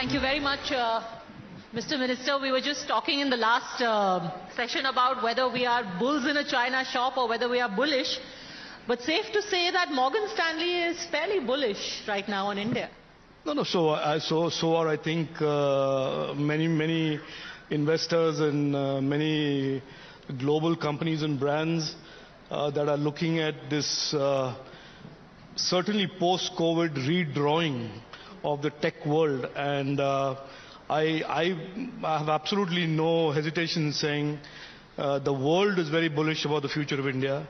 Thank you very much, Mr. Minister. We were just talking in the last session about whether we are bulls in a China shop or whether we are bullish. But safe to say that Morgan Stanley is fairly bullish right now on India. No. So are, I think, many investors and many global companies and brands that are looking at this certainly post-COVID redrawing of the tech world. And I have absolutely no hesitation in saying the world is very bullish about the future of India.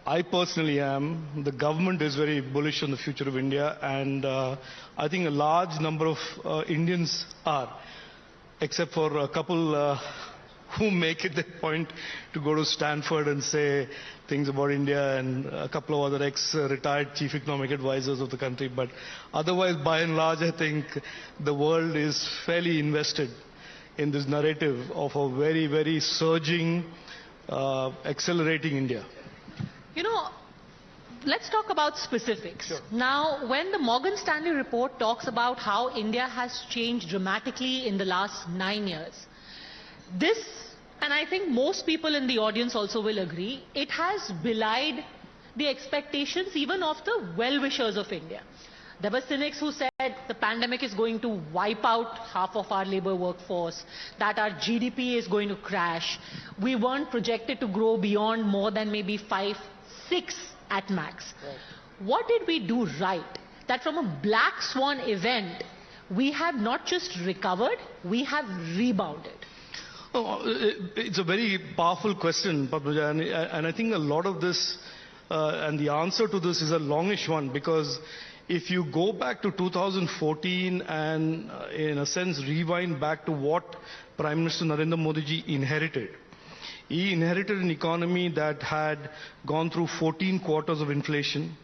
I personally am. The government is very bullish on the future of India, and I think a large number of Indians are, except for a couple who make it their point to go to Stanford and say things about India, and a couple of other ex-retired chief economic advisors of the country. But otherwise, by and large, I think the world is fairly invested in this narrative of a very, very surging, accelerating India. You know, let's talk about specifics. Sure. Now, when the Morgan Stanley report talks about how India has changed dramatically in the last 9 years, this, and I think most people in the audience also will agree, it has belied the expectations even of the well-wishers of India. There were cynics who said the pandemic is going to wipe out half of our labor workforce, that our GDP is going to crash. We weren't projected to grow beyond more than maybe 5, 6 at max. Right. What did we do right? That from a black swan event, we have not just recovered, we have rebounded. Oh, it's a very powerful question, Padmaja, and I think a lot of this, and the answer to this is a longish one, because if you go back to 2014 and, in a sense, rewind back to what Prime Minister Narendra Modi ji inherited, he inherited an economy that had gone through 14 quarters of inflation,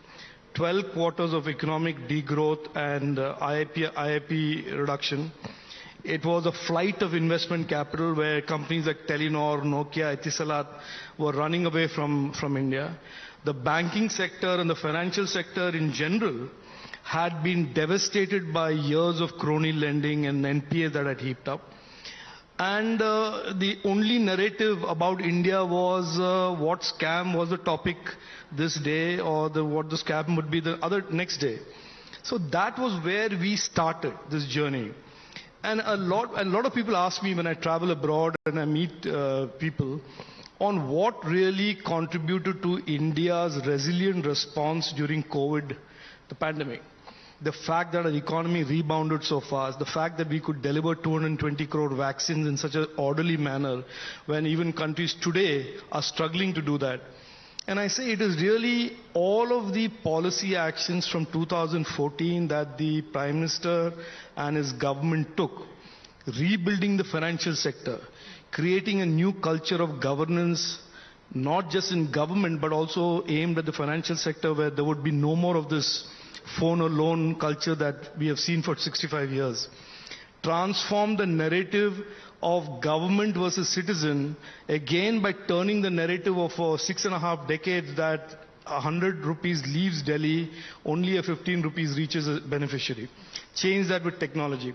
12 quarters of economic degrowth and IIP reduction. It was a flight of investment capital where companies like Telenor, Nokia, Etisalat were running away from India. The banking sector and the financial sector in general had been devastated by years of crony lending and NPA that had heaped up. And the only narrative about India was what scam was the topic this day, or what the scam would be the other next day. So that was where we started this journey. And a lot of people ask me when I travel abroad and I meet people on what really contributed to India's resilient response during COVID, the pandemic. The fact that our economy rebounded so fast, the fact that we could deliver 220 crore vaccines in such an orderly manner when even countries today are struggling to do that. And I say it is really all of the policy actions from 2014 that the Prime Minister and his government took, rebuilding the financial sector, creating a new culture of governance, not just in government but also aimed at the financial sector, where there would be no more of this phone or loan culture that we have seen for 65 years. Transform the narrative of government versus citizen, again by turning the narrative of 6.5 decades that 100 rupees leaves Delhi, only a 15 rupees reaches a beneficiary. Change that with technology.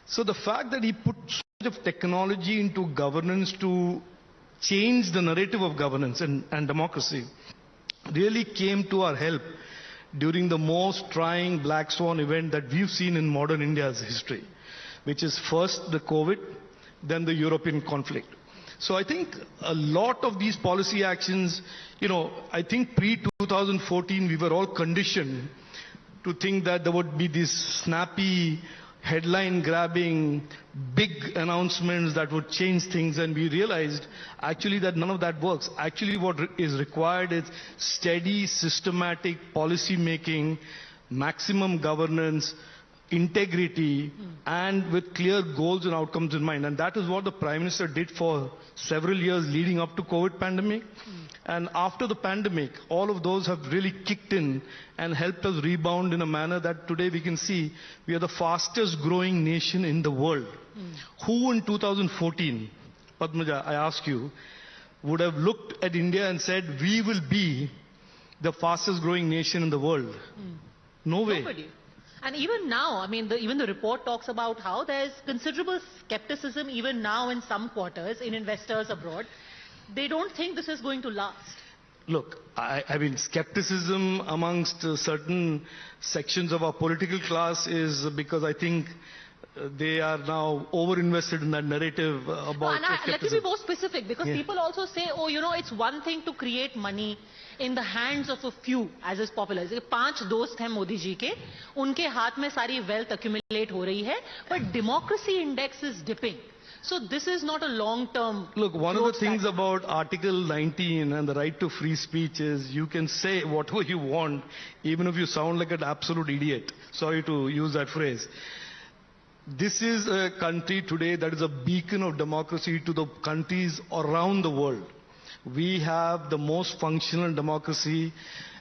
So the fact that he put so much of technology into governance to change the narrative of governance and democracy really came to our help during the most trying black swan event that we've seen in modern India's history, which is first the COVID, then the European conflict. So I think a lot of these policy actions, I think pre-2014 we were all conditioned to think that there would be these snappy, headline-grabbing, big announcements that would change things, and we realized actually that none of that works. Actually what is required is steady, systematic policy making, maximum governance, integrity, and with clear goals and outcomes in mind. And that is what the Prime Minister did for several years leading up to COVID pandemic. And after the pandemic, all of those have really kicked in and helped us rebound in a manner that today we can see we are the fastest growing nation in the world. Who in 2014, Padmaja, I ask you, would have looked at India and said, we will be the fastest growing nation in the world? No way. Nobody. And even now, I mean, even the report talks about how there's considerable skepticism even now in some quarters in investors abroad. They don't think this is going to last. Look, I mean, skepticism amongst certain sections of our political class is because I think they are now over-invested in that narrative about Let me skepticism. be more specific, because people also say, oh, you know, it's one thing to create money in the hands of a few, as is popular. 5 दोस्त हैं मोदी जी के, उनके हाथ में सारी wealth accumulate हो रही है, but democracy index is dipping. So this is not a long-term. Look, one of the things about Article 19 and the right to free speech is you can say whatever you want, even if you sound like an absolute idiot. Sorry to use that phrase. This is a country today that is a beacon of democracy to the countries around the world. We have the most functional democracy,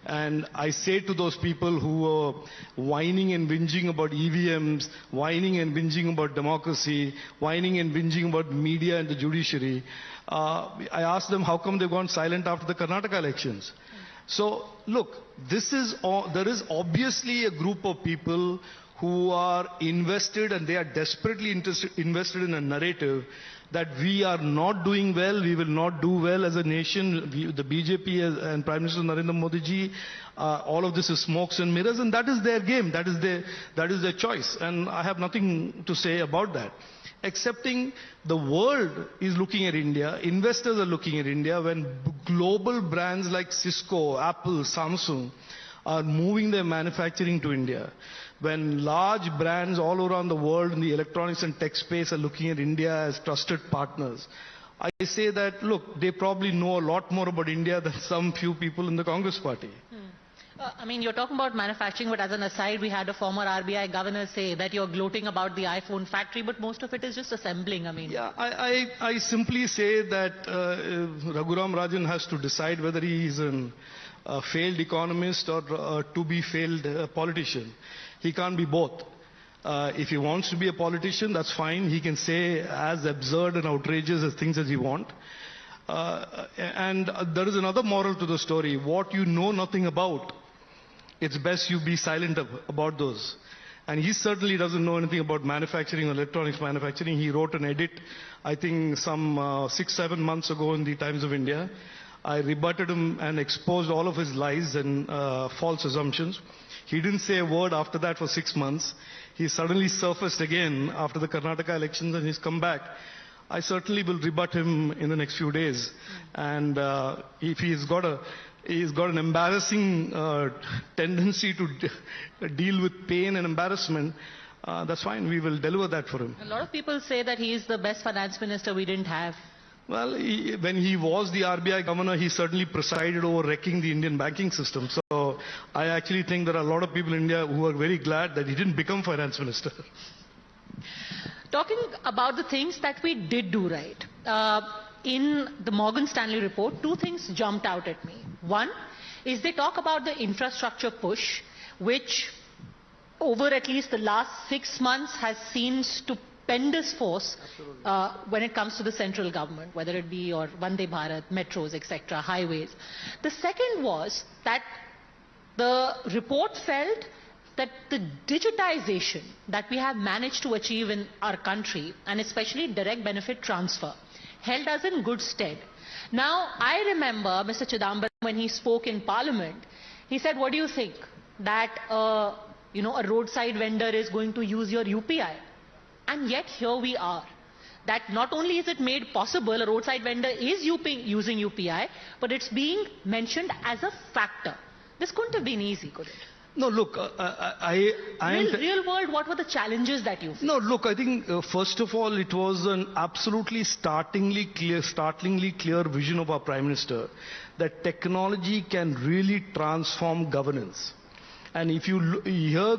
and I say to those people who are whining and whinging about EVMs, whining and whinging about democracy, whining and whinging about media and the judiciary, I ask them how come they've gone silent after the Karnataka elections. So, look, there is obviously a group of people who are invested, and they are desperately invested in a narrative that we are not doing well, we will not do well as a nation. The BJP and Prime Minister Narendra Modi ji, all of this is smokes and mirrors, and that is their game, that is their choice, and I have nothing to say about that. Excepting the world is looking at India, investors are looking at India, when global brands like Cisco, Apple, Samsung are moving their manufacturing to India. When large brands all around the world in the electronics and tech space are looking at India as trusted partners, I say that, look, they probably know a lot more about India than some few people in the Congress party. I mean, you're talking about manufacturing, but as an aside, we had a former RBI governor say that you're gloating about the iPhone factory, but most of it is just assembling, I mean. Yeah, I simply say that Raghuram Rajan has to decide whether he is a failed economist or a to-be failed politician. He can't be both. If he wants to be a politician, that's fine. He can say as absurd and outrageous as things as he wants. And there is another moral to the story. What you know nothing about, it's best you be silent about those. And he certainly doesn't know anything about manufacturing or electronics manufacturing. He wrote an edit, I think some 6-7 months ago in the Times of India. I rebutted him and exposed all of his lies and false assumptions. He didn't say a word after that for 6 months. He suddenly surfaced again after the Karnataka elections, and he's come back. I certainly will rebut him in the next few days. And if he's got an embarrassing tendency to deal with pain and embarrassment, that's fine. We will deliver that for him. A lot of people say that he is the best finance minister we didn't have. Well, when he was the RBI governor, he certainly presided over wrecking the Indian banking system. So I actually think there are a lot of people in India who are very glad that he didn't become finance minister. Talking about the things that we did do right, in the Morgan Stanley report, 2 things jumped out at me. One is they talk about the infrastructure push, which over at least the last 6 months has seen stupendous force when it comes to the central government, whether it be or Vande Bharat, metros, etc., highways. The second was that the report felt that the digitization that we have managed to achieve in our country, and especially direct benefit transfer, held us in good stead. Now, I remember Mr. Chidambaram, when he spoke in Parliament, he said, what do you think? That a roadside vendor is going to use your UPI? And yet here we are. That not only is it made possible, a roadside vendor is using UPI, but it's being mentioned as a factor. This couldn't have been easy, could it? No, look, Real world, what were the challenges that you faced? No, look, I think first of all, it was an absolutely startlingly clear vision of our Prime Minister that technology can really transform governance. And if you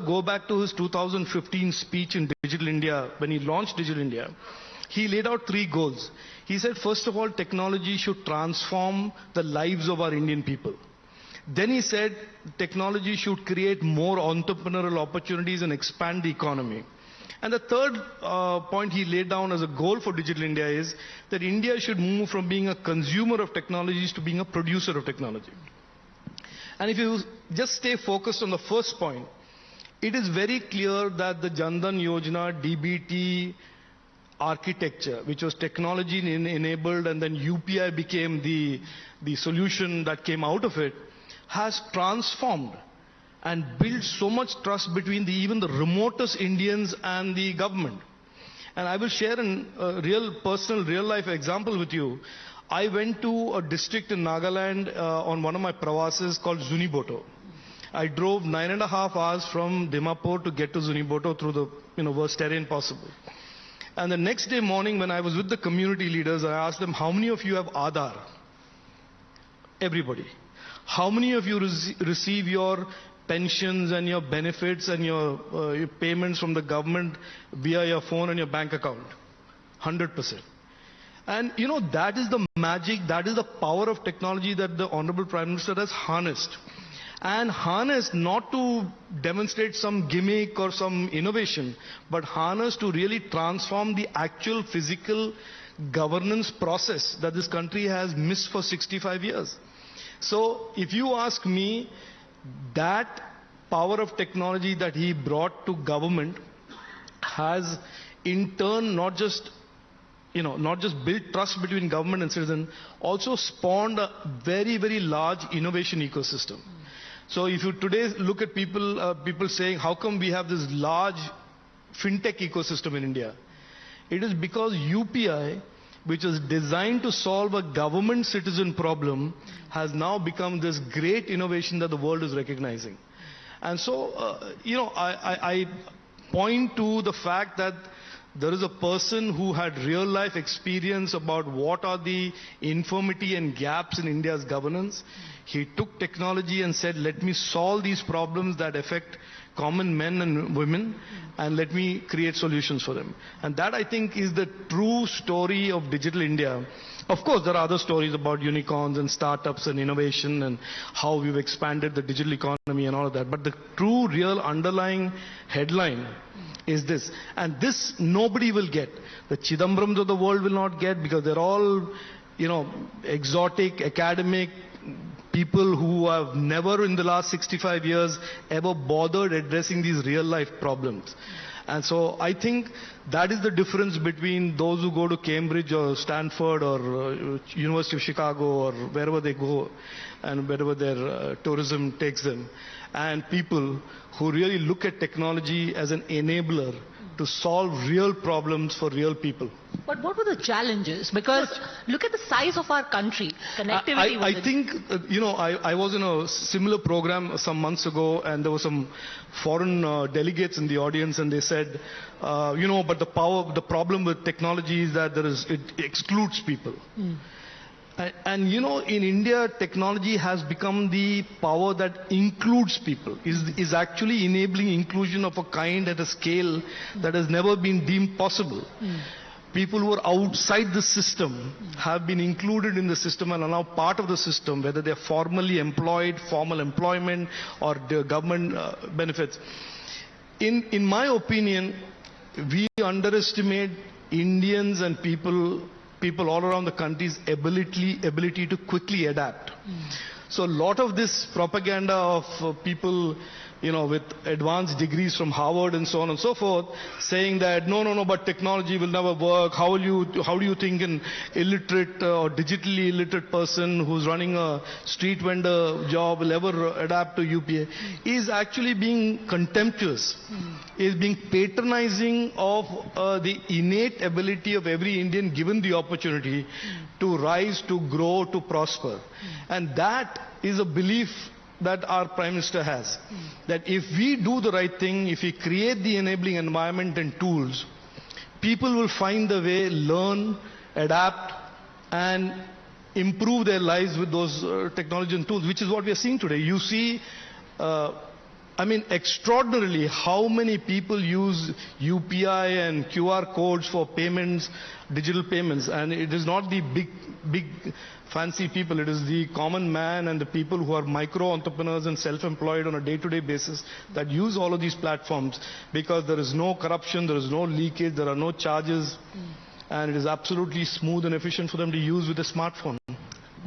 go back to his 2015 speech in Digital India, when he launched Digital India, he laid out 3 goals. He said, first of all, technology should transform the lives of our Indian people. Then he said, technology should create more entrepreneurial opportunities and expand the economy. And the third point he laid down as a goal for Digital India is that India should move from being a consumer of technologies to being a producer of technology. And if you just stay focused on the first point, it is very clear that the Jan Dhan Yojana, DBT architecture, which was technology enabled, and then UPI became the solution that came out of it, has transformed and built so much trust between even the remotest Indians and the government. And I will share a real personal, real life example with you. I went to a district in Nagaland on one of my prawases called Zuniboto. I drove 9.5 hours from Dimapur to get to Zuniboto through the worst terrain possible. And the next day morning, when I was with the community leaders, I asked them, how many of you have Aadhaar? Everybody. How many of you receive your pensions and your benefits and your payments from the government via your phone and your bank account? 100%. And that is the magic, that is the power of technology that the Honorable Prime Minister has harnessed. And harnessed not to demonstrate some gimmick or some innovation, but harnessed to really transform the actual physical governance process that this country has missed for 65 years. So if you ask me, that power of technology that he brought to government has in turn not just built trust between government and citizen, also spawned a very, very large innovation ecosystem. So if you today look at people saying, how come we have this large fintech ecosystem in India? It is because UPI, which was designed to solve a government citizen problem, has now become this great innovation that the world is recognizing. And so, I point to the fact that there is a person who had real life experience about what are the infirmity and gaps in India's governance. He took technology and said, let me solve these problems that affect common men and women, and let me create solutions for them. And that, I think, is the true story of digital India. Of course, there are other stories about unicorns and startups and innovation and how we've expanded the digital economy and all of that. But the true, real underlying headline is this. And this nobody will get. The Chidambarams of the world will not get, because they're all, exotic, academic people who have never in the last 65 years ever bothered addressing these real life problems. And so I think that is the difference between those who go to Cambridge or Stanford or University of Chicago or wherever they go and wherever their tourism takes them, and people who really look at technology as an enabler to solve real problems for real people. But what were the challenges? Because look at the size of our country. Connectivity I think, I was in a similar program some months ago, and there were some foreign delegates in the audience, and they said, but the problem with technology is that it excludes people. And in India, technology has become the power that includes people, is actually enabling inclusion of a kind at a scale that has never been deemed possible. People who are outside the system have been included in the system and are now part of the system, whether they're formally employed, formal employment, or the government benefits. In my opinion, we underestimate Indians and people all around the country's ability to quickly adapt. So a lot of this propaganda of people, with advanced degrees from Harvard and so on and so forth, saying that no, but technology will never work. How do you think an illiterate or digitally illiterate person who's running a street vendor job will ever adapt to UPI? Is actually being contemptuous, is being patronizing of the innate ability of every Indian given the opportunity to rise, to grow, to prosper. And that is a belief that our Prime Minister has. That if we do the right thing, if we create the enabling environment and tools, people will find the way, learn, adapt, and improve their lives with those technology and tools, which is what we are seeing today. You see, extraordinarily how many people use UPI and QR codes for payments, digital payments. And it is not the big fancy people, it is the common man and the people who are micro entrepreneurs and self-employed on a day-to-day basis that use all of these platforms, because there is no corruption, there is no leakage, there are no charges, and it is absolutely smooth and efficient for them to use with a smartphone.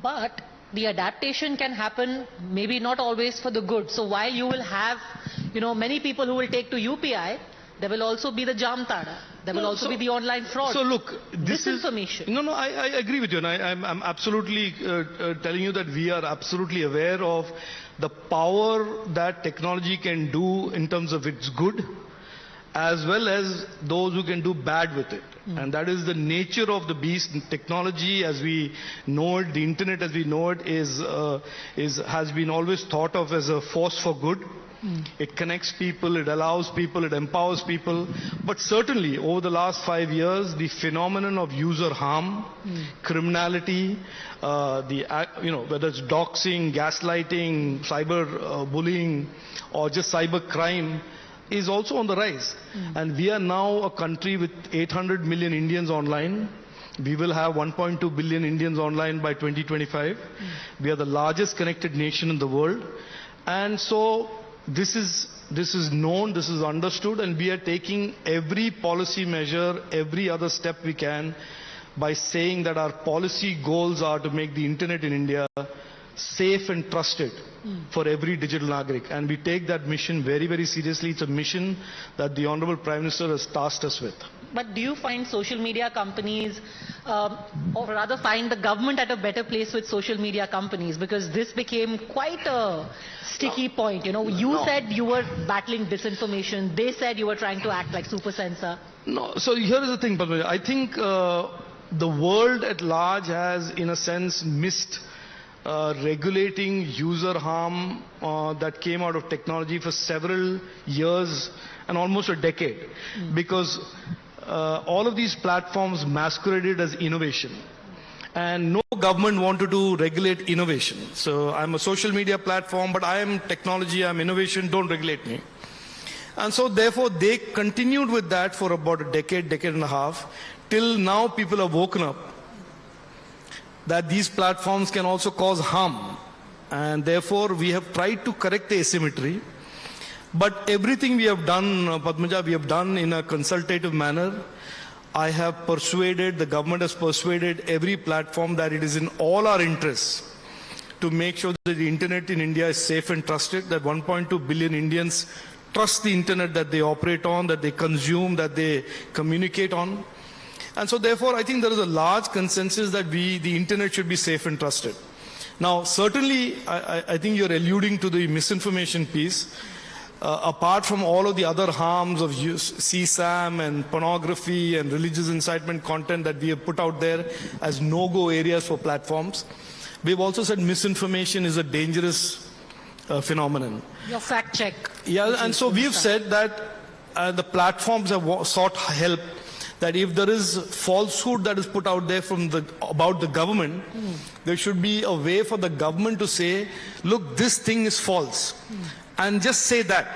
But the adaptation can happen maybe not always for the good. So while you will have, many people who will take to UPI, there will also be the Jamtara. There will also be the online fraud. So look, disinformation. I agree with you, and I'm absolutely telling you that we are absolutely aware of the power that technology can do in terms of its good, as well as those who can do bad with it. And that is the nature of the beast. Technology as we know it, the internet as we know it, has been always thought of as a force for good. It connects people, it allows people, it empowers people. But certainly over the last 5 years, the phenomenon of user harm, criminality, whether it's doxing, gaslighting, cyber bullying, or just cyber crime, is also on the rise. And we are now a country with 800 million Indians online. We will have 1.2 billion Indians online by 2025. We are the largest connected nation in the world. And so this is known, this is understood, and we are taking every policy measure, every other step we can by saying that our policy goals are to make the internet in India safe and trusted for every digital Nagrik. And we take that mission very, very seriously. It's a mission that the Honorable Prime Minister has tasked us with. But do you find social media companies, or rather find the government at a better place with social media companies? Because this became quite a sticky point. You said you were battling disinformation. They said you were trying to act like super censor. No, so here is the thing, Padmaja. I think the world at large has, in a sense, missed regulating user harm that came out of technology for several years and almost a decade. Because all of these platforms masqueraded as innovation. And no government wanted to regulate innovation. So I'm a social media platform, but I am technology, I'm innovation, don't regulate me. And so therefore they continued with that for about a decade and a half, till now people have woken up that these platforms can also cause harm. And therefore we have tried to correct the asymmetry. But everything we have done, Padmaja, we have done in a consultative manner. I have persuaded, the government has persuaded every platform that it is in all our interests to make sure that the internet in India is safe and trusted, that 1.2 billion Indians trust the internet that they operate on, that they consume, that they communicate on. And so therefore I think there is a large consensus that the internet should be safe and trusted. Now certainly I think you're alluding to the misinformation piece. Apart from all of the other harms of CSAM and pornography and religious incitement content that we have put out there as no-go areas for platforms, we've also said misinformation is a dangerous phenomenon. Your fact check. Yeah, and so we've said that the platforms have sought help, that if there is falsehood that is put out there about the government, there should be a way for the government to say, look, this thing is false. And just say that,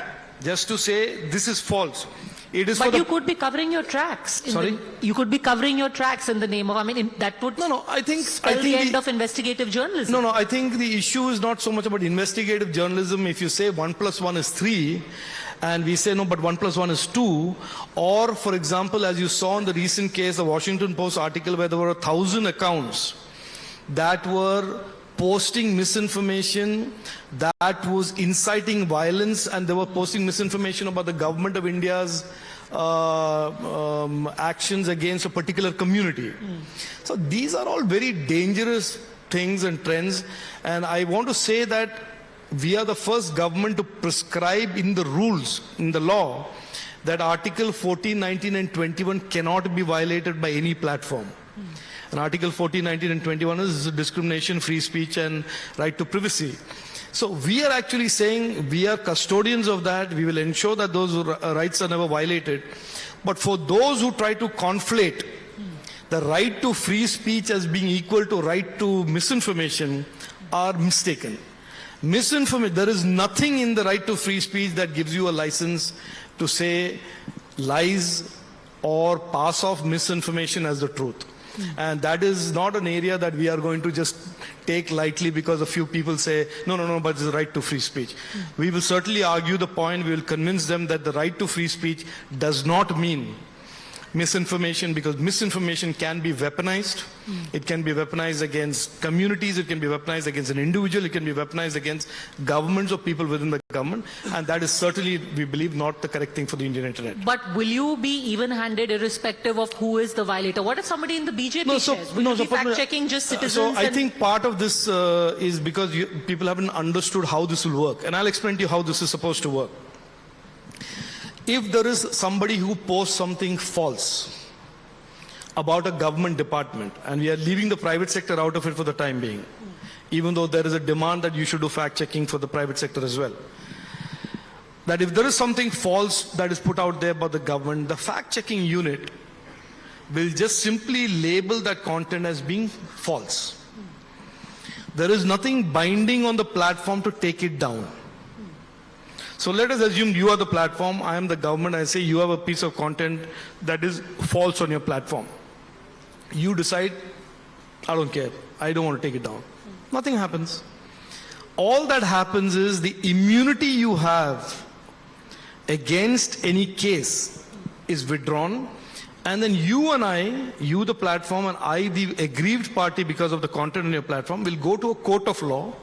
just to say this is false. It is. But you could be covering your tracks. Sorry? You could be covering your tracks in the name of, that would spell the end of investigative journalism. No, I think the issue is not so much about investigative journalism. If you say 1 + 1 is 3, and we say no, but 1 + 1 is 2, or for example, as you saw in the recent case, the Washington Post article where there were 1,000 accounts that were posting misinformation that was inciting violence, and they were posting misinformation about the government of India's actions against a particular community. So these are all very dangerous things and trends, and I want to say that we are the first government to prescribe in the rules, in the law, that Article 14, 19 and 21 cannot be violated by any platform. And Article 14, 19 and 21 is discrimination, free speech and right to privacy. So we are actually saying we are custodians of that. We will ensure that those rights are never violated. But for those who try to conflate the right to free speech as being equal to right to misinformation are mistaken. Misinformation, there is nothing in the right to free speech that gives you a license to say lies or pass off misinformation as the truth. And that is not an area that we are going to just take lightly because a few people say, no, but it's the right to free speech. We will certainly argue the point, we will convince them that the right to free speech does not mean misinformation, because misinformation can be weaponized. It can be weaponized against communities, it can be weaponized against an individual, it can be weaponized against governments or people within the government, and that is certainly, we believe, not the correct thing for the Indian internet. But will you be even-handed irrespective of who is the violator? What if somebody in the BJP says? Will you be fact-checking just citizens? So I think part of this is because people haven't understood how this will work, and I'll explain to you how this is supposed to work. If there is somebody who posts something false about a government department, and we are leaving the private sector out of it for the time being, even though there is a demand that you should do fact-checking for the private sector as well, that if there is something false that is put out there by the government, the fact-checking unit will just simply label that content as being false. There is nothing binding on the platform to take it down. So let us assume you are the platform, I am the government, I say you have a piece of content that is false on your platform. You decide, I don't care, I don't want to take it down. Nothing happens. All that happens is the immunity you have against any case is withdrawn, and then you and I, you the platform and I the aggrieved party because of the content on your platform, will go to a court of law,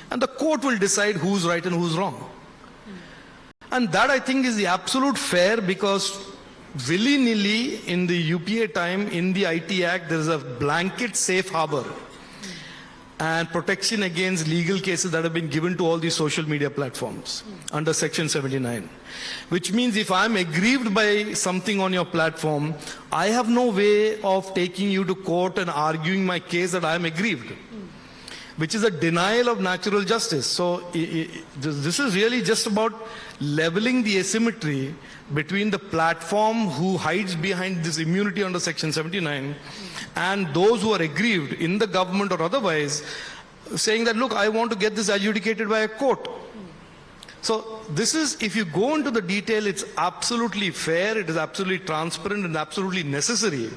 and the court will decide who's right and who's wrong. And that, I think, is the absolute fair, because willy-nilly in the UPA time, in the IT Act, there is a blanket safe harbor and protection against legal cases that have been given to all these social media platforms under Section 79. Which means if I'm aggrieved by something on your platform, I have no way of taking you to court and arguing my case that I'm aggrieved, which is a denial of natural justice. So this is really just about leveling the asymmetry between the platform who hides behind this immunity under Section 79 and those who are aggrieved in the government or otherwise, saying that, look, I want to get this adjudicated by a court. So this is, if you go into the detail, it's absolutely fair, it is absolutely transparent and absolutely necessary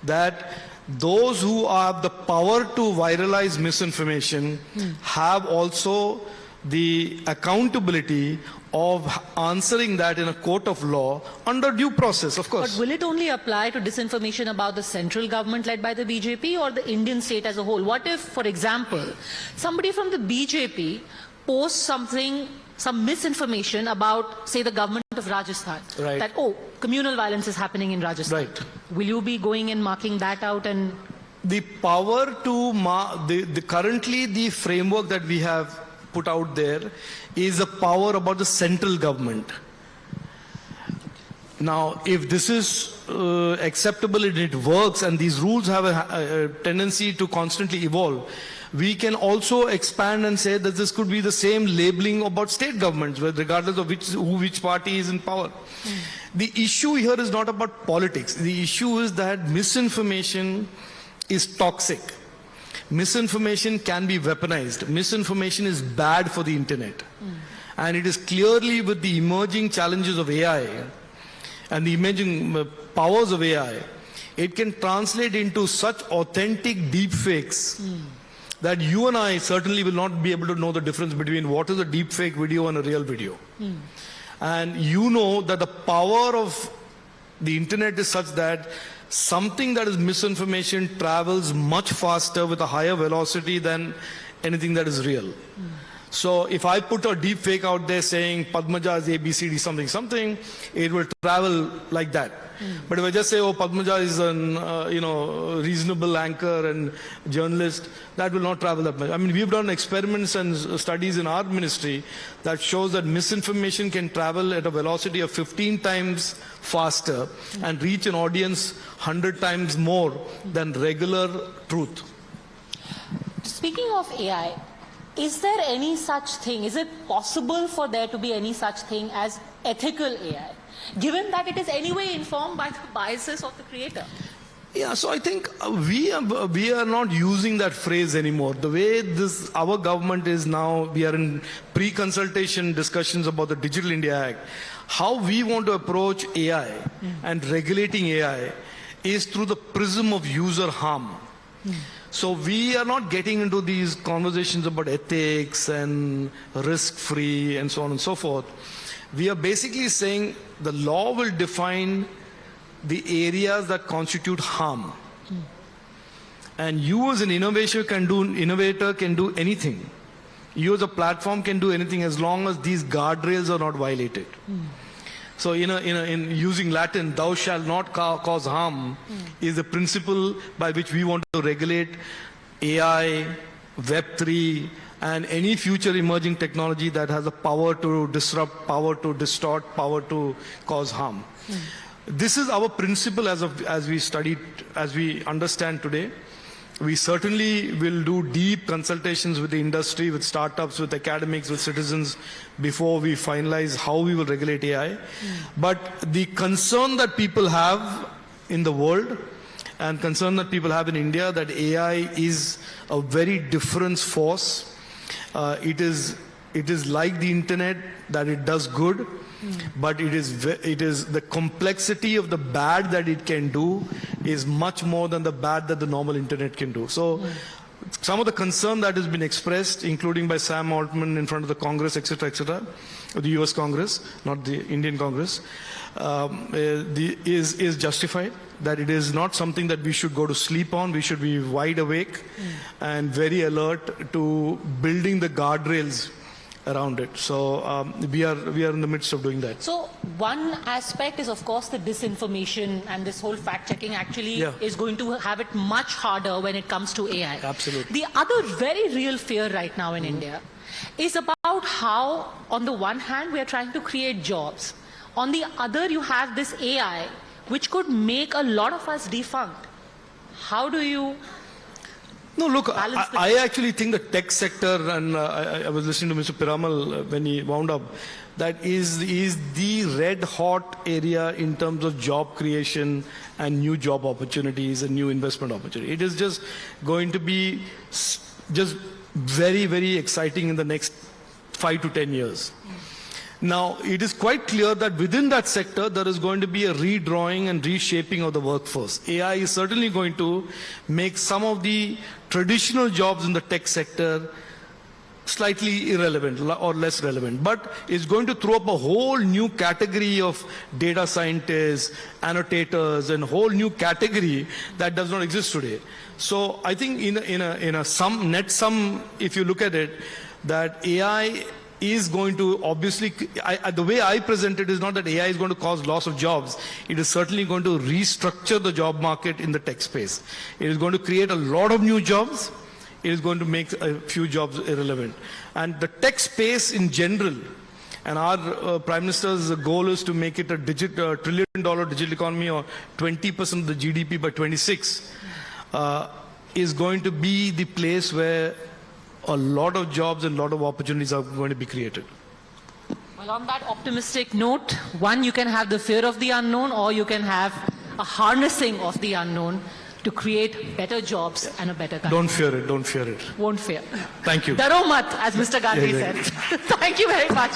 that those who have the power to viralize misinformation have also the accountability of answering that in a court of law under due process, of course. But will it only apply to disinformation about the central government led by the BJP or the Indian state as a whole? What if, for example, somebody from the BJP posts some misinformation about, say, the government of Rajasthan, right, that, oh, communal violence is happening in Rajasthan. Right. Will you be going and marking that out? And the power to currently the framework that we have put out there is a power about the central government. Now, if this is acceptable and it works, and these rules have a tendency to constantly evolve, we can also expand and say that this could be the same labeling about state governments, regardless of which party is in power. The issue here is not about politics. The issue is that misinformation is toxic. Misinformation can be weaponized. Misinformation is bad for the internet. And it is clearly, with the emerging challenges of AI and the emerging powers of AI, it can translate into such authentic deepfakes that you and I certainly will not be able to know the difference between what is a deepfake video and a real video. And you know that the power of the internet is such that something that is misinformation travels much faster with a higher velocity than anything that is real. So if I put a deep fake out there saying Padmaja is ABCD something, it will travel like that. But if I just say, oh, Padmaja is an reasonable anchor and journalist, that will not travel that much. I mean, we've done experiments and studies in our ministry that shows that misinformation can travel at a velocity of 15 times faster and reach an audience 100 times more than regular truth. Speaking of AI, is there any such thing, is it possible for there to be any such thing as ethical AI, given that it is anyway informed by the biases of the creator? Yeah, so I think we are not using that phrase anymore. The way our government is now, we are in pre-consultation discussions about the Digital India Act. How we want to approach AI and regulating AI is through the prism of user harm. So we are not getting into these conversations about ethics and risk-free and so on and so forth. We are basically saying the law will define the areas that constitute harm. And you as an innovator can do anything. You as a platform can do anything as long as these guardrails are not violated. So in using Latin, thou shalt not cause harm is the principle by which we want to regulate AI, Web3, and any future emerging technology that has the power to disrupt, power to distort, power to cause harm. This is our principle as we understand today. We certainly will do deep consultations with the industry, with startups, with academics, with citizens before we finalize how we will regulate AI. But the concern that people have in the world and concern that people have in India that AI is a very different force. It is like the internet, that it does good, but it is the complexity of the bad that it can do is much more than the bad that the normal internet can do. So some of the concern that has been expressed, including by Sam Altman in front of the Congress, etc., the US Congress, not the Indian Congress, is justified. That it is not something that we should go to sleep on. We should be wide awake and very alert to building the guardrails around it. So we are in the midst of doing that. So one aspect is, of course, the disinformation, and this whole fact-checking actually is going to have it much harder when it comes to AI. Absolutely. The other very real fear right now in India is about how, on the one hand, we are trying to create jobs. On the other, you have this AI, which could make a lot of us defunct. How do you... No, look, I actually think the tech sector, and I was listening to Mr. Piramal when he wound up, that is the red hot area in terms of job creation and new job opportunities and new investment opportunities. It is just going to be just very, very exciting in the next 5 to 10 years. Now, it is quite clear that within that sector, there is going to be a redrawing and reshaping of the workforce. AI is certainly going to make some of the traditional jobs in the tech sector slightly irrelevant or less relevant, but it's going to throw up a whole new category of data scientists, annotators, and whole new category that does not exist today. So I think in a net sum, if you look at it, that AI is going to obviously, the way I present it is not that AI is going to cause loss of jobs. It is certainly going to restructure the job market in the tech space. It is going to create a lot of new jobs. It is going to make a few jobs irrelevant. And the tech space in general, and our Prime Minister's goal is to make it a $1 trillion digital economy, or 20% of the GDP by 26, is going to be the place where a lot of jobs and a lot of opportunities are going to be created. Well, on that optimistic note, one, you can have the fear of the unknown, or you can have a harnessing of the unknown to create better jobs and a better country. Don't fear it, don't fear it. Won't fear. Thank you. Daro mat, as Mr. Gandhi said. Thank you very much.